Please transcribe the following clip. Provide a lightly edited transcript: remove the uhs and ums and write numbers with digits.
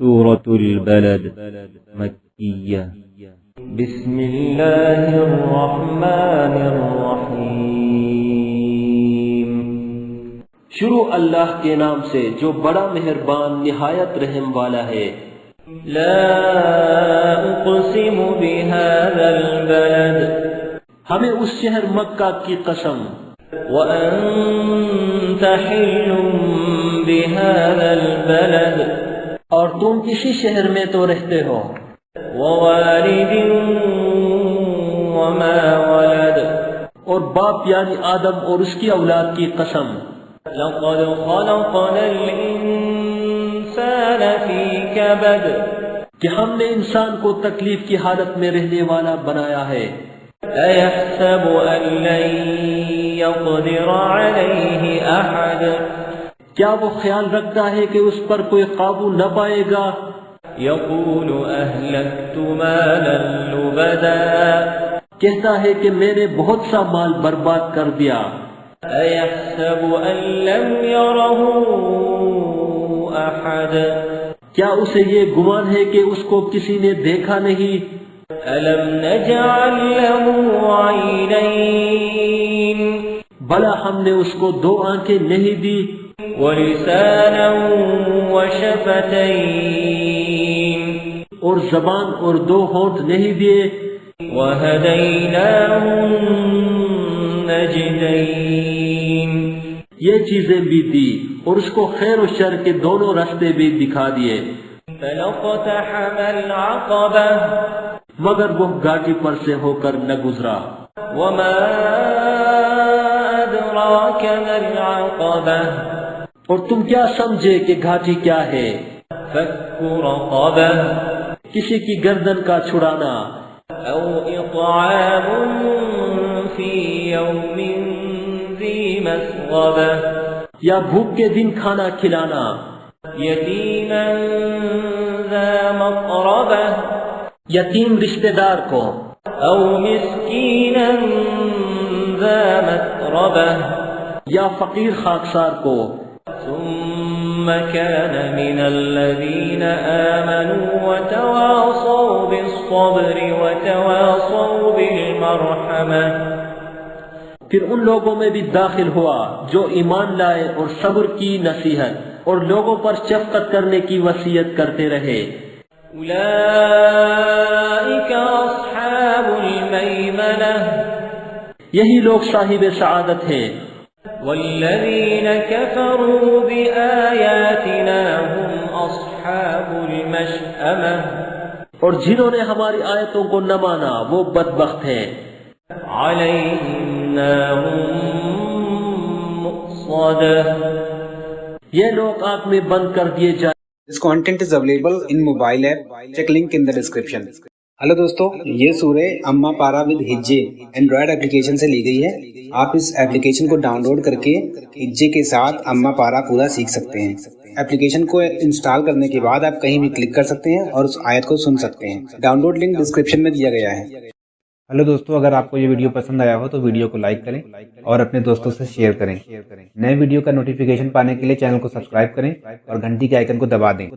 سورة البلد مكية بسم الله الرحمن الرحیم شروع اللہ کے نام سے جو بڑا مہربان نہایت رحم والا ہے۔ لا اقسم بهذا البلد ہمیں اس شہر مکہ کی قسم، وانت حل بهذا البلد اور تم اسی شہر میں تو رہتے ہو، ووالد وما ولد اور باپ یعنی آدم اور اس کی اولاد کی قسم، لقد خلقنا الانسان فی کبد کہ ہم نے انسان کو تکلیف کی حالت میں رہنے والا بنایا ہے۔ ایحسب ان لن یقدر علیہ احد کیا وہ خیال رکھتا ہے کہ اس پر کوئی قابو نہ پائے گا؟ یقول اہلکت مالا لبدا کہتا ہے کہ میں نے بہت سا مال برباد کر دیا۔ ایحسب ان لم یرہ احد کیا اسے یہ گمان ہے کہ اس کو کسی نے دیکھا نہیں؟ الم نجعل له عینین بھلا ہم نے اس کو دو آنکھیں نہیں دی، ولسانا وشفتین اور زبان اور دو ہونٹ نہیں دیے، وہدیناہ النجدین یہ چیزیں بھی دی اور اس کو خیر و شر کے دونوں راستے بھی دکھا دیے۔ فلقتحم العقبہ مگر وہ گھاٹی پر سے ہو کر نہ گزرا۔ وما ادراک ما العقبہ اور تم کیا سمجھے کہ گھاٹی کیا ہے؟ فک رقبہ کسی کی گردن کا چھڑانا، او اطعام فی یوم ذی مسغبہ یا بھوک کے دن کھانا کھلانا، یتیما ذا مقربہ یتیم رشتہ دار کو، او مسکینا ذا متربہ یا فقیر خاکسار کو، ثم كان من الذين آمنوا وتواصوا بالصبر وتواصوا بالمرحمة پھر ان لوگوں میں بھی داخل ہوا جو ایمان لائے اور صبر کی نصیحت اور لوگوں پر شفقت کرنے کی وصیت کرتے رہے۔ اولئک اصحاب المیمنہ یہی لوگ صاحب سعادت ہیں۔ والذین کفروا بآیاتنا هم اصحاب المشأمہ اور جنہوں نے ہماری آیتوں کو نہ مانا وہ بدبخت ہیں۔ علیہم نار مؤصدہ یہ لوگ آگ میں بند کر دیے جائیں۔ This content is available in mobile app. Check link in the description. Hello دوستو، یہ سورہ اما پارا ود ہجے اینڈرائڈ اپلیکیشن سے لی گئی ہے۔ آپ اس اپلیکیشن کو ڈاؤن لوڈ کر کے ہجے کے ساتھ اما پارا پورا سیکھ سکتے ہیں۔ اپلیکیشن کو انسٹال کرنے کے بعد آپ کہیں بھی کلک کر سکتے ہیں اور اس آیت کو سن سکتے ہیں۔ ڈاؤن لوڈ لنک ڈسکرپشن میں دیا گیا ہے۔ ہلو دوستو، اگر آپ کو یہ ویڈیو پسند آیا ہو تو ویڈیو کو لائک کریں اور اپنے دوستوں سے شیئر کریں۔ نئے ویڈیو کا نوٹیفیکیشن پانے کے لیے چینل کو سبسکرائب کریں اور گھنٹی کے آئیکن کو دبا دیں۔